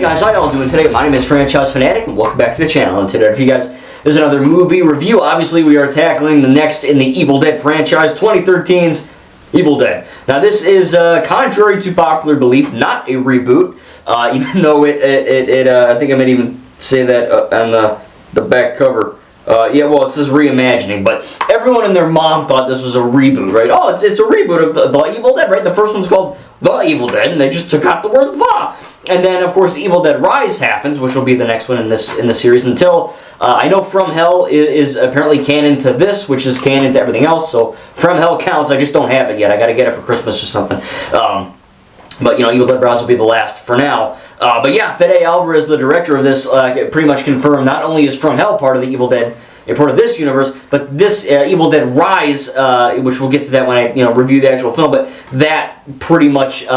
guys, how y'all doing today? My name is Franchise Fanatic and welcome back to the channel. And today for you guys is another movie review. Obviously we are tackling the next in the Evil Dead franchise, 2013's Evil Dead. Now this is, contrary to popular belief, not a reboot, even though I think I might even say that on the back cover. Yeah, well, it says reimagining, but everyone and their mom thought this was a reboot, right? Oh, it's a reboot of the Evil Dead, right? The first one's called The Evil Dead, and they just took out the word "the." And then, of course, The Evil Dead Rise happens, which will be the next one in the series. Until I know From Hell is apparently canon to this, which is canon to everything else. So From Hell counts. I just don't have it yet. I got to get it for Christmas or something. But, you know, Evil Dead Rise will be the last for now. But yeah, Fede Alvarez, the director of this, pretty much confirmed not only is From Hell part of the Evil Dead, a part of this universe, but this Evil Dead Rise, which we'll get to that when I review the actual film, but that pretty much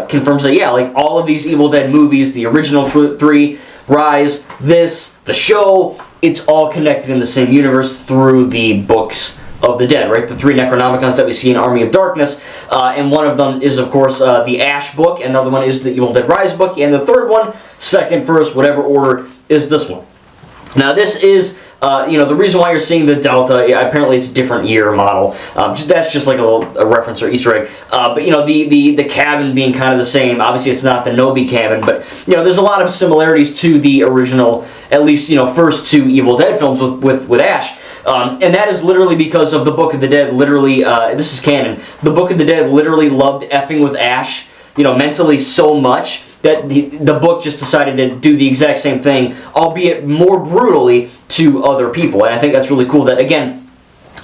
confirms that, yeah, like all of these Evil Dead movies, the original 3, Rise, this, the show, it's all connected in the same universe through the books of the dead, right? The 3 Necronomicons that we see in Army of Darkness, and one of them is, of course, the Ash book, and another one is the Evil Dead Rise book, and the third one, second, first, whatever order, is this one. Now, this is, the reason why you're seeing the Delta, apparently it's a different year model. That's just like a reference or Easter egg. But, the cabin being kind of the same. Obviously, it's not the Nobi cabin, but, there's a lot of similarities to the original, at least, first 2 Evil Dead films with Ash. And that is literally because of the Book of the Dead, literally, this is canon, the Book of the Dead literally loved effing with Ash, mentally so much that the book just decided to do the exact same thing, albeit more brutally, to other people. And I think that's really cool that, again,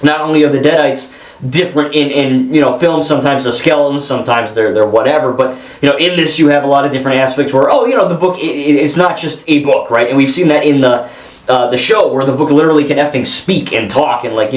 not only are the Deadites different in films, sometimes they're skeletons, sometimes they're whatever, but, in this you have a lot of different aspects where, the book, it's not just a book, right? And we've seen that in the show, where the book literally can effing speak and talk and, like,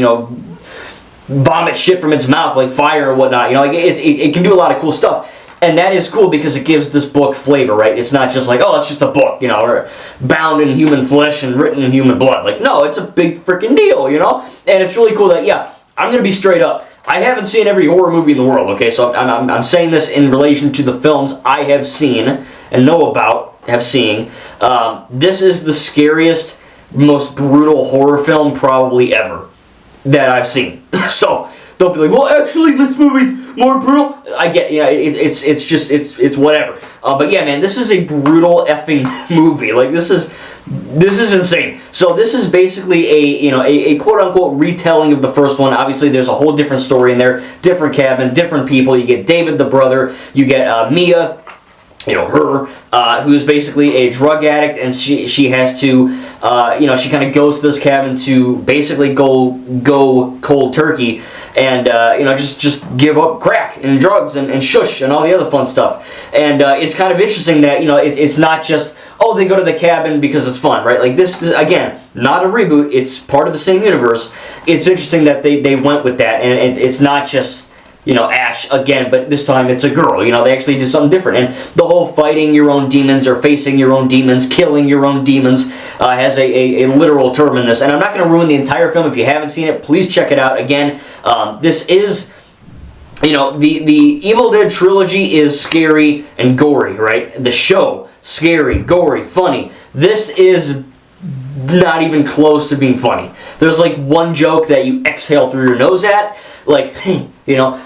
vomit shit from its mouth, like fire or whatnot. It can do a lot of cool stuff. And that is cool because it gives this book flavor, right? It's not just like, oh, it's just a book, or bound in human flesh and written in human blood. Like, no, it's a big freaking deal, And it's really cool that, yeah, I'm going to be straight up. I haven't seen every horror movie in the world, okay? So I'm saying this in relation to the films I have seen and know about, have seen. This is the scariest, most brutal horror film probably ever that I've seen. So don't be like, well, actually, this movie's more brutal. I get, it's whatever. But yeah, man, this is a brutal effing movie. Like, this is insane. So this is basically a quote-unquote retelling of the first one. Obviously, there's a whole different story in there, different cabin, different people. You get David the brother, you get Mia, her, who's basically a drug addict, and she has to, she kind of goes to this cabin to basically go cold turkey, and, just give up crack and drugs and shush and all the other fun stuff. And it's kind of interesting that, it's not just, oh, they go to the cabin because it's fun, right? Like, this is, again, not a reboot. It's part of the same universe. It's interesting that they went with that, and it's not just, Ash again, but this time it's a girl. They actually did something different. And the whole fighting your own demons or facing your own demons, killing your own demons, has a literal term in this. And I'm not going to ruin the entire film. If you haven't seen it, please check it out. Again, this is, the Evil Dead trilogy is scary and gory, right? The show, scary, gory, funny. This is not even close to being funny. There's like one joke that you exhale through your nose at, like,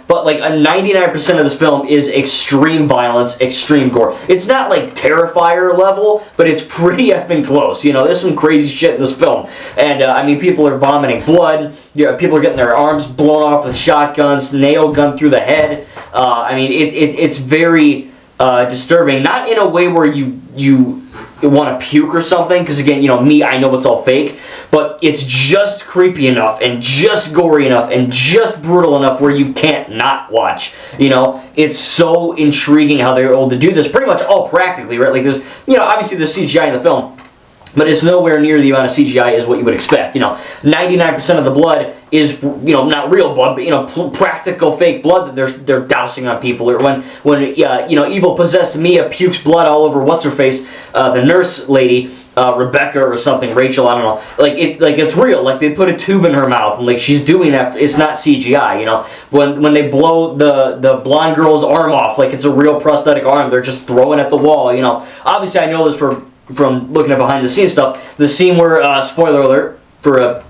but like 99% of this film is extreme violence, extreme gore. It's not like Terrifier level, but it's pretty effing close. There's some crazy shit in this film. And, people are vomiting blood, people are getting their arms blown off with shotguns, nail gun through the head. It's very disturbing. Not in a way where you want to puke or something, because again, me, I know it's all fake, but it's just creepy enough and just gory enough and just brutal enough where you can't not watch. It's so intriguing how they're able to do this, pretty much all practically, right? Like, there's, obviously there's CGI in the film, but it's nowhere near the amount of CGI as what you would expect. 99% of the blood is, you know, not real blood, but, you know, practical fake blood that they're dousing on people. Or when you know, evil possessed Mia pukes blood all over what's her face, the nurse lady, Rebecca or something, Rachel, I don't know. Like it's real. Like they put a tube in her mouth and like she's doing that. It's not CGI. You know, when they blow the blonde girl's arm off, like it's a real prosthetic arm. They're just throwing at the wall. You know, obviously I know this from looking at behind the scenes stuff. The scene where spoiler alert for a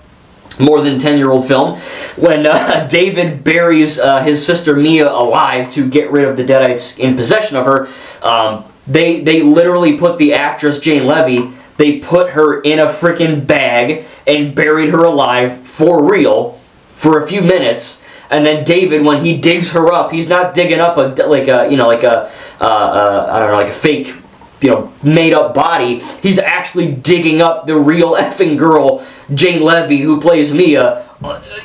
more than 10-year-old film, when David buries his sister Mia alive to get rid of the Deadites in possession of her. They literally put the actress Jane Levy. They put her in a freaking bag and buried her alive for real for a few minutes. And then David, when he digs her up, he's not digging up a fake, you know, made up body. He's actually digging up the real effing girl, Jane Levy, who plays Mia.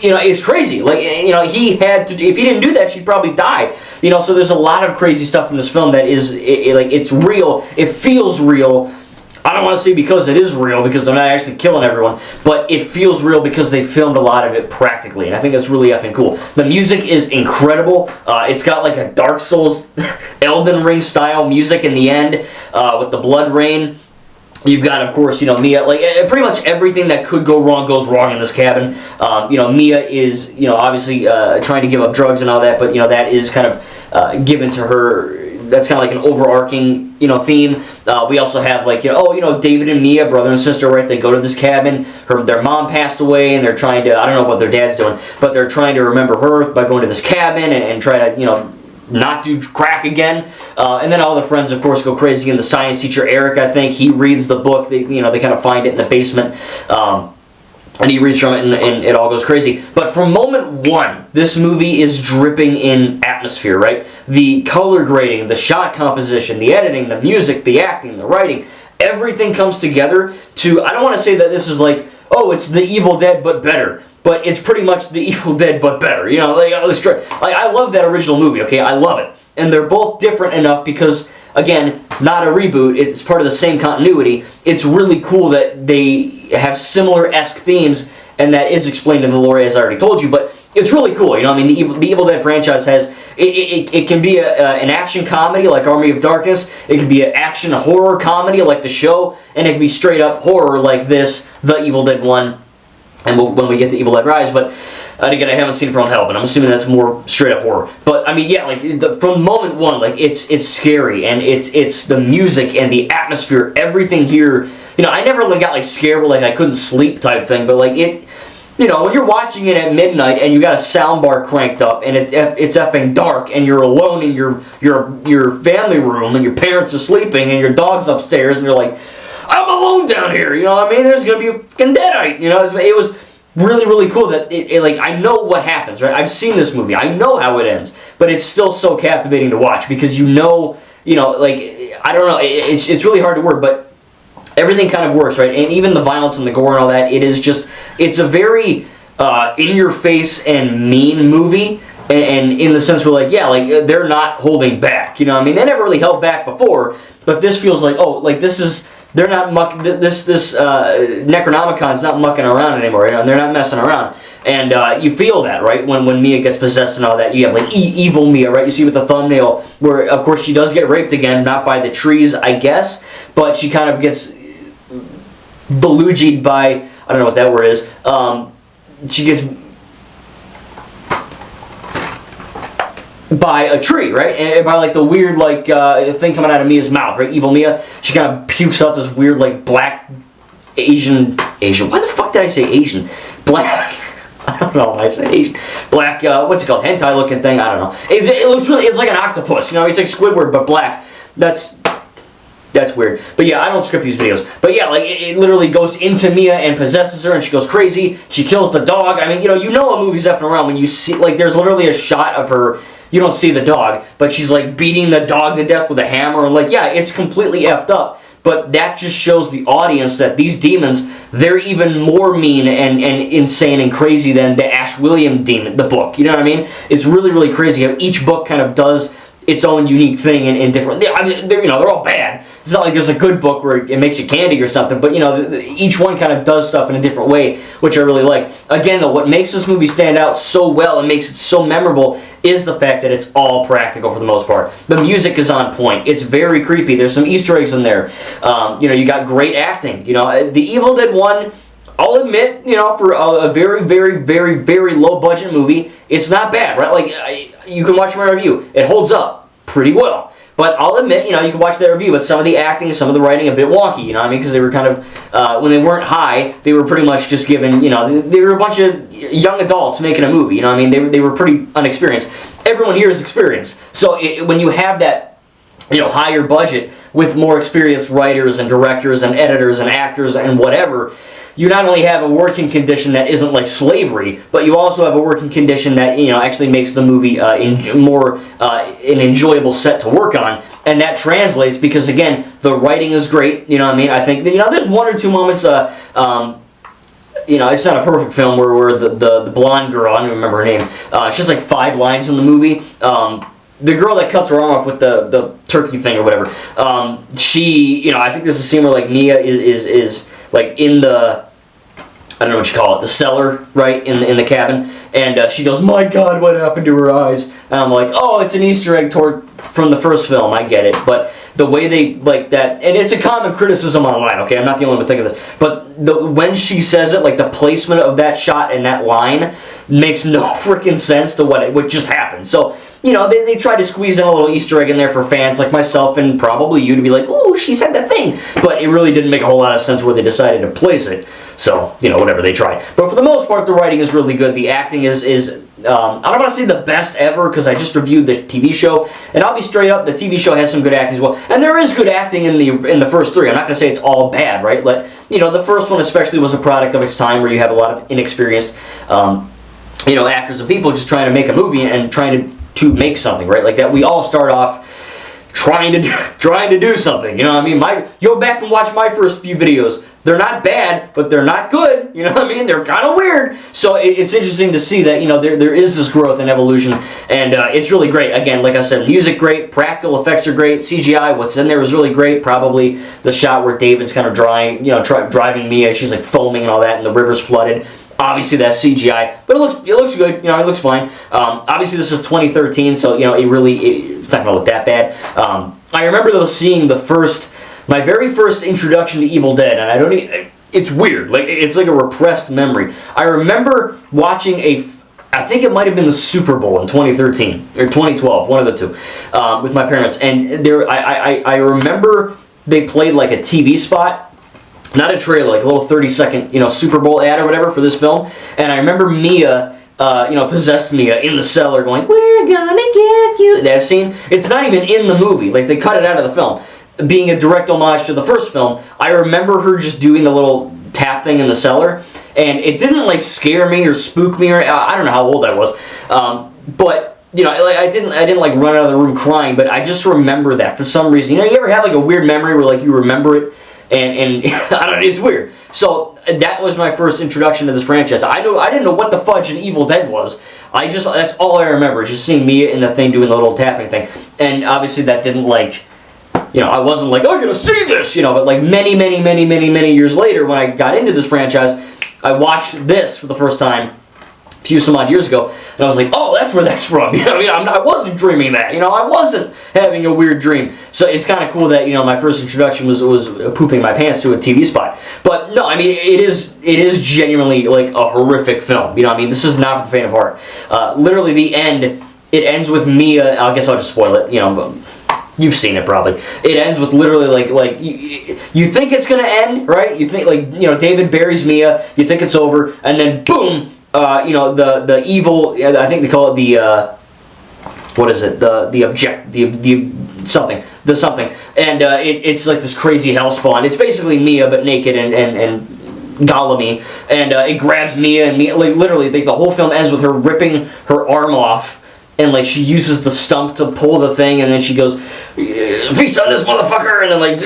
You know, it's crazy. Like, you know, he had to. If he didn't do that, she'd probably die. You know, so there's a lot of crazy stuff in this film that is like it's real. It feels real. I don't want to say because it is real, because they're not actually killing everyone, but it feels real because they filmed a lot of it practically, and I think that's really effing cool. The music is incredible. It's got like a Dark Souls, Elden Ring style music in the end with the blood rain. You've got, of course, you know, Mia, like pretty much everything that could go wrong goes wrong in this cabin. You know, Mia is, you know, obviously trying to give up drugs and all that, but, you know, that is kind of given to her. That's kind of like an overarching, you know, theme. We also have like, you know, oh, you know, David and Mia, brother and sister, right? They go to this cabin. Their mom passed away, and they're trying to, I don't know what their dad's doing, but they're trying to remember her by going to this cabin and try to, you know, not do crack again. And then all the friends, of course, go crazy. And the science teacher, Eric, I think, he reads the book. They kind of find it in the basement. And he reads from it, and it all goes crazy. But from moment one, this movie is dripping in atmosphere, right? The color grading, the shot composition, the editing, the music, the acting, the writing, everything comes together to, I don't want to say that this is like, oh, it's The Evil Dead, but better. But it's pretty much The Evil Dead, but better. You know, like I love that original movie, okay? I love it. And they're both different enough because, again, not a reboot. It's part of the same continuity. It's really cool that they have similar-esque themes, and that is explained in the lore, as I already told you. But it's really cool, you know. I mean, the Evil Dead franchise has it can be an action comedy like Army of Darkness. It can be an action horror comedy like The Show, and it can be straight-up horror like this, The Evil Dead 1. And when we get to Evil Dead Rise, but again, I haven't seen From Hell, but I'm assuming that's more straight up horror. But I mean, yeah, like from moment one, like it's scary, and it's the music and the atmosphere, everything here. You know, I never really got like scared where like I couldn't sleep type thing, but like it, you know, when you're watching it at midnight and you got a sound bar cranked up and it's effing dark and you're alone in your family room and your parents are sleeping and your dog's upstairs and you're like, I'm alone down here, you know what I mean? There's gonna be a fucking deadite, you know? It was really, really cool that like I know what happens, right? I've seen this movie, I know how it ends, but it's still so captivating to watch because you know, like I don't know, it's really hard to word, but everything kind of works, right? And even the violence and the gore and all that, it's a very in your face and mean movie. And in the sense where, like, yeah, like, they're not holding back, you know what I mean? They never really held back before, but this feels like, oh, like, they're not this Necronomicon's not mucking around anymore, you know, and they're not messing around. And you feel that, right, when Mia gets possessed and all that. You have, like, evil Mia, right? You see with the thumbnail where, of course, she does get raped again, not by the trees, I guess, but she kind of gets belugied by, I don't know what that word is, she gets by a tree, right? And by like the weird like thing coming out of Mia's mouth, right? Evil Mia, she kind of pukes up this weird like black Asian. Why the fuck did I say Asian? Black. I don't know why I say Asian. Black. What's it called? Hentai looking thing. I don't know. It looks really. It's like an octopus. You know, it's like Squidward but black. That's weird. But yeah, I don't script these videos. But yeah, like it literally goes into Mia and possesses her, and she goes crazy. She kills the dog. I mean, you know a movie's effing around when you see like there's literally a shot of her. You don't see the dog, but she's like beating the dog to death with a hammer, and like, yeah, it's completely effed up. But that just shows the audience that these demons, they're even more mean and insane and crazy than the Ash William demon, the book. You know what I mean? It's really, really crazy how each book kind of does its own unique thing in different. They're all bad. It's not like there's a good book where it makes you candy or something, but each one kind of does stuff in a different way, which I really like. Again, though, what makes this movie stand out so well and makes it so memorable is the fact that it's all practical for the most part. The music is on point. It's very creepy. There's some Easter eggs in there. You got great acting. The Evil Dead 1, I'll admit, for a very, very, very, very low budget movie, it's not bad, right? Like, you can watch my review. It holds up pretty well. But I'll admit, you can watch that review, but some of the acting, some of the writing, a bit wonky, you know what I mean? Because they were kind of, when they weren't high, they were pretty much just given, they were a bunch of young adults making a movie, you know what I mean? They were pretty unexperienced. Everyone here is experienced. So when you have that, higher budget with more experienced writers and directors and editors and actors and whatever, you not only have a working condition that isn't like slavery, but you also have a working condition that actually makes the movie more an enjoyable set to work on, and that translates because again the writing is great. You know what I mean? I think that, there's one or two moments. It's not a perfect film where the blonde girl, I don't even remember her name. It's just like 5 lines in the movie. The girl that cuts her arm off with the turkey thing or whatever. She, I think there's a scene where like Mia is like in the, I don't know what you call it, the cellar, right, in the cabin, and she goes, "My God, what happened to her eyes?" And I'm like, oh, it's an Easter egg from the first film, I get it, but the way they, like that, and it's a common criticism online, okay, I'm not the only one thinking this, but when she says it, like the placement of that shot and that line makes no freaking sense to what just happened. So, they try to squeeze in a little Easter egg in there for fans like myself and probably you to be like, "Ooh, she said the thing," but it really didn't make a whole lot of sense where they decided to place it. So, whatever, they tried. But for the most part, the writing is really good. The acting is I don't want to say the best ever because I just reviewed the TV show, and I'll be straight up, the TV show has some good acting as well. And there is good acting in the first 3. I'm not going to say it's all bad, right? But, the first one especially was a product of its time where you have a lot of inexperienced, actors and people just trying to make a movie and trying to make something, right? Like that, we all start off trying to do something, you know what I mean? Go back and watch my first few videos. They're not bad, but they're not good, you know what I mean? They're kind of weird. So it's interesting to see that, there is this growth and evolution, and it's really great. Again, like I said, music great, practical effects are great, CGI, what's in there is really great. Probably the shot where David's kind of driving Mia, she's like foaming and all that, and the river's flooded. Obviously that's CGI, but it looks good. It looks fine. Obviously this is 2013, so it's not gonna look that bad. I remember though seeing my very first introduction to Evil Dead, and it's weird. Like it's like a repressed memory. I remember watching I think it might have been the Super Bowl in 2013 or 2012, one of the two, with my parents, and I remember they played like a TV spot. Not a trailer, like a little 30-second, Super Bowl ad or whatever for this film. And I remember Mia, possessed Mia in the cellar going, "We're gonna get you." That scene, it's not even in the movie. Like, they cut it out of the film. Being a direct homage to the first film, I remember her just doing the little tap thing in the cellar. And it didn't, like, scare me or spook me, or I don't know how old I was. But I didn't like run out of the room crying, but I just remember that for some reason. You ever have, like, a weird memory where, like, you remember it? And I don't know, it's weird. So that was my first introduction to this franchise. I didn't know what the fudge an Evil Dead was. That's all I remember, just seeing Mia in the thing doing the little tapping thing. And obviously that didn't I wasn't like, "I'm gonna see this," but like many, many, many, many, many years later when I got into this franchise, I watched this for the first time a few some odd years ago, and I was like, "Oh, that's where that's from." I wasn't dreaming that. I wasn't having a weird dream. So it's kind of cool that my first introduction was pooping my pants to a TV spot. But no, I mean it is genuinely like a horrific film. This is not for the faint of heart. Literally, the end. It ends with Mia. I guess I'll just spoil it. But you've seen it probably. It ends with literally like you think it's gonna end, right? You think David buries Mia. You think it's over, and then boom. The evil, I think they call it the, what is it, the something, and it's like this crazy hell spawn. It's basically Mia, but naked and Gollum-y, and it grabs Mia, and Mia, like, literally, the whole film ends with her ripping her arm off, and, like, she uses the stump to pull the thing, and then she goes, "Feast on this motherfucker," and then, like,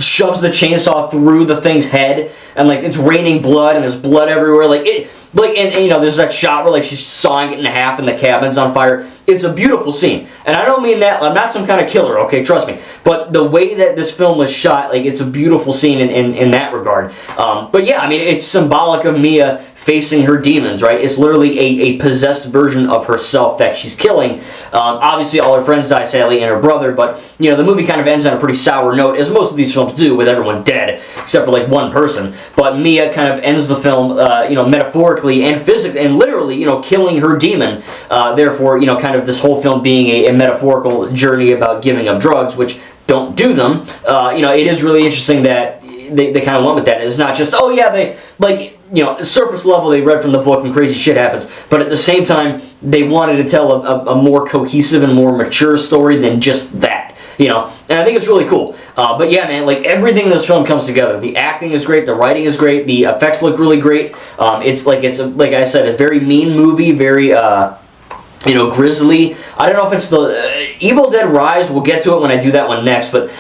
shoves the chainsaw through the thing's head, and like it's raining blood and there's blood everywhere. Like it, like and you know, there's that shot where like she's sawing it in half and the cabin's on fire. It's a beautiful scene, and I don't mean that. I'm not some kind of killer, okay? Trust me. But the way that this film was shot, like it's a beautiful scene in that regard. But yeah, I mean, it's symbolic of Mia facing her demons, right? It's literally a possessed version of herself that she's killing. Obviously, all her friends die, sadly, and her brother, but, you know, the movie kind of ends on a pretty sour note, as most of these films do, with everyone dead, except for, like, one person. But Mia kind of ends the film, you know, metaphorically and physically, and literally, you know, killing her demon. Therefore, you know, kind of this whole film being a metaphorical journey about giving up drugs, which don't do them. You know, it is really interesting that they kind of went with that. It's not just, oh yeah, they, like, you know, surface level they read from the book and crazy shit happens, but at the same time, they wanted to tell a more cohesive and more mature story than just that, you know, and I think it's really cool. But yeah, man, like, everything in this film comes together. The acting is great, the writing is great, the effects look really great. It's like I said, a very mean movie, very, you know, grisly. I don't know if it's the Evil Dead Rise, we'll get to it when I do that one next, but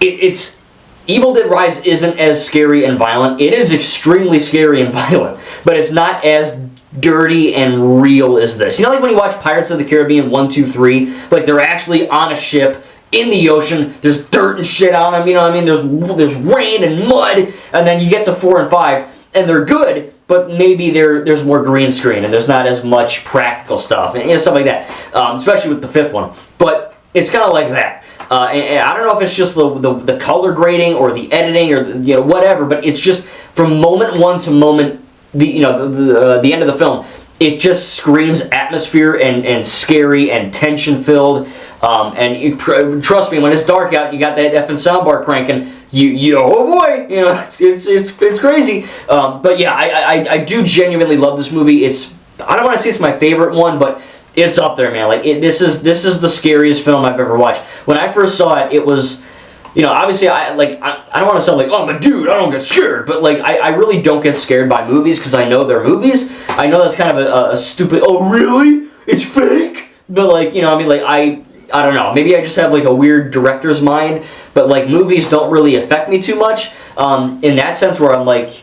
it's Evil Dead Rise isn't as scary and violent. It is extremely scary and violent, but it's not as dirty and real as this. You know, like when you watch Pirates of the Caribbean 1, 2, 3, like they're actually on a ship in the ocean, there's dirt and shit on them, you know what I mean? There's rain and mud, and then you get to 4 and 5, and they're good, but maybe there's more green screen, and there's not as much practical stuff, and you know, stuff like that, especially with the 5th one. But it's kind of like that. And I don't know if it's just the color grading or the editing or you know whatever, but it's just from moment one to moment the end of the film, it just screams atmosphere and scary and tension filled. And trust me, when it's dark out, you got that effing soundbar cranking. You oh boy, you know it's crazy. But yeah, I do genuinely love this movie. I don't want to say it's my favorite one, but it's up there, man. Like this is the scariest film I've ever watched. When I first saw it, it was, you know, obviously I don't want to sound like, oh, I'm a dude, I don't get scared, but like I really don't get scared by movies because I know they're movies. I know that's kind of a stupid, oh really? It's fake? But like, you know, I mean, like I don't know. Maybe I just have like a weird director's mind, but like movies don't really affect me too much in that sense where I'm like,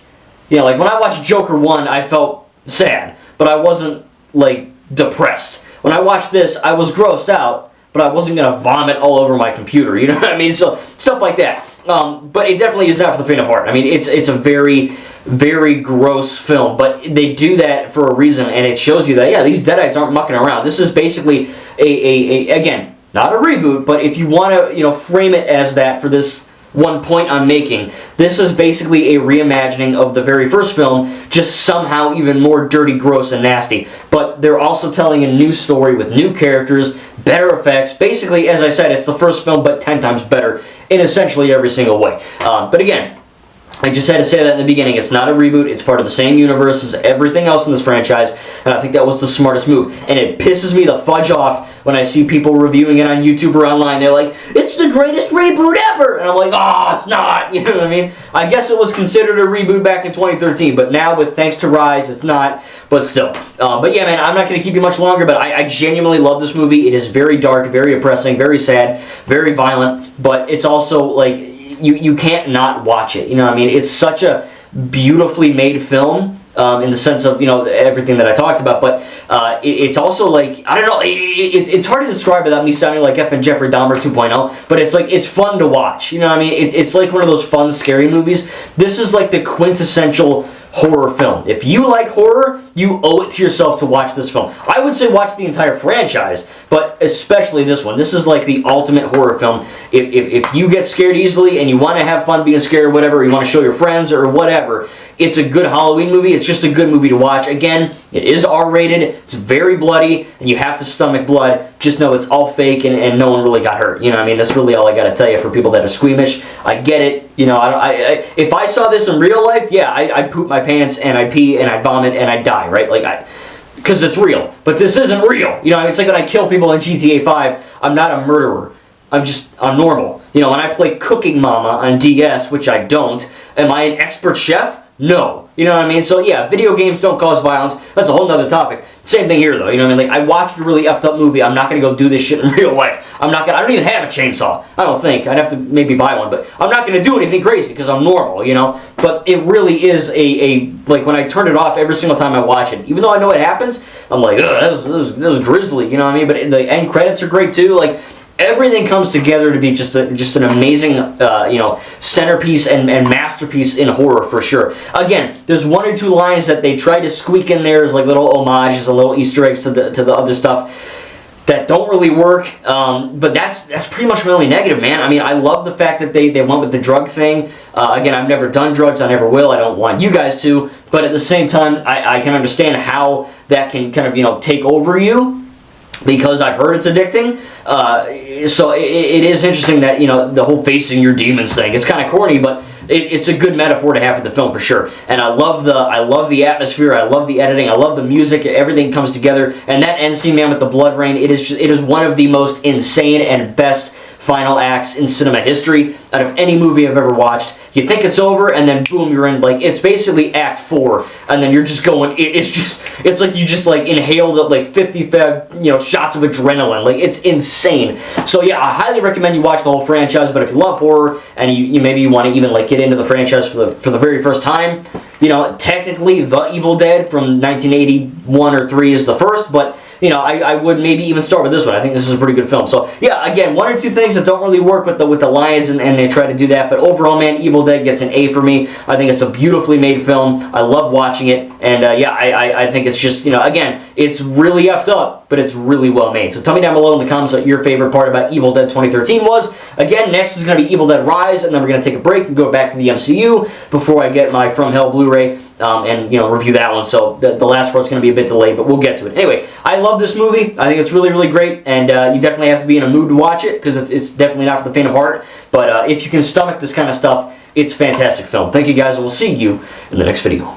you know, like when I watched Joker 1, I felt sad, but I wasn't like depressed. When I watched this, I was grossed out, but I wasn't going to vomit all over my computer, you know what I mean? So, stuff like that. But it definitely is not for the faint of heart. I mean, it's a very, very gross film, but they do that for a reason, and it shows you that, yeah, these Deadites aren't mucking around. This is basically again, not a reboot, but if you want to, you know, frame it as that for this one point I'm making, this is basically a reimagining of the very first film, just somehow even more dirty, gross, and nasty. But they're also telling a new story with new characters, better effects. Basically, as I said, it's the first film, but 10 times better in essentially every single way. But again, I just had to say that in the beginning. It's not a reboot. It's part of the same universe as everything else in this franchise, and I think that was the smartest move. And it pisses me the fudge off when I see people reviewing it on YouTube or online. They're like, it's the greatest reboot ever! And I'm like, oh, it's not! You know what I mean? I guess it was considered a reboot back in 2013, but now with thanks to Rise, it's not, but still. But yeah, man, I'm not going to keep you much longer, but I genuinely love this movie. It is very dark, very depressing, very sad, very violent, but it's also, like, you can't not watch it. You know what I mean? It's such a beautifully made film in the sense of, you know, everything that I talked about, but it's also like, I don't know, it's hard to describe without me sounding like effing Jeffrey Dahmer 2.0, but it's like, it's fun to watch. You know what I mean? It's like one of those fun, scary movies. This is like the quintessential horror film. If you like horror, you owe it to yourself to watch this film. I would say watch the entire franchise, but especially this one. This is like the ultimate horror film. If you get scared easily and you want to have fun being scared or whatever, or you want to show your friends or whatever, it's a good Halloween movie. It's just a good movie to watch. Again, it is R-rated. It's very bloody, and you have to stomach blood. Just know it's all fake, and no one really got hurt. You know what I mean? That's really all I got to tell you for people that are squeamish. I get it. You know, if I saw this in real life, yeah, I'd poop my pants, and I'd pee, and I'd vomit, and I'd die, right? Like, because it's real. But this isn't real. You know, it's like when I kill people in GTA 5, I'm not a murderer. I'm normal. You know, when I play Cooking Mama on DS, which I don't, am I an expert chef? No. You know what I mean? So yeah, video games don't cause violence. That's a whole nother topic. Same thing here though. You know what I mean? Like, I watched a really effed up movie. I'm not gonna go do this shit in real life. I don't even have a chainsaw. I don't think. I'd have to maybe buy one, but I'm not gonna do anything crazy because I'm normal, you know? But it really is like, when I turn it off every single time I watch it, even though I know it happens, I'm like, ugh, that was grisly, you know what I mean? But the end credits are great too. Like, everything comes together to be just an amazing, centerpiece and masterpiece in horror for sure. Again, there's one or two lines that they try to squeak in there as like little homages and little Easter eggs to the other stuff that don't really work. But that's pretty much my only negative, man. I mean, I love the fact that they went with the drug thing. Again, I've never done drugs. I never will. I don't want you guys to. But at the same time, I can understand how that can kind of, take over you, because I've heard it's addicting. So it is interesting that, the whole facing your demons thing. It's kind of corny, but it's a good metaphor to have for the film for sure. And I love the atmosphere. I love the editing. I love the music. Everything comes together. And that end scene, man, with the blood rain, it is one of the most insane and best final acts in cinema history out of any movie I've ever watched. You think it's over, and then boom, you're in, like, it's basically Act 4, and then you're just going, it's like you just, like, inhaled, like, 55, shots of adrenaline. Like, it's insane. So, yeah, I highly recommend you watch the whole franchise, but if you love horror, and you maybe you want to even, like, get into the franchise for the very first time, technically, The Evil Dead from 1981 or 3 is the first, but I would maybe even start with this one. I think this is a pretty good film. So, yeah, again, one or two things that don't really work with the lions, and they try to do that. But overall, man, Evil Dead gets an A for me. I think it's a beautifully made film. I love watching it. And, I think it's just, again, it's really effed up, but it's really well made. So tell me down below in the comments what your favorite part about Evil Dead 2013 was. Again, next is going to be Evil Dead Rise, and then we're going to take a break and go back to the MCU before I get my From Hell Blu-ray. And review that one. So the last part's going to be a bit delayed, but we'll get to it. Anyway, I love this movie. I think it's really, really great, and you definitely have to be in a mood to watch it, because it's definitely not for the faint of heart. But if you can stomach this kind of stuff, it's a fantastic film. Thank you guys, and we'll see you in the next video.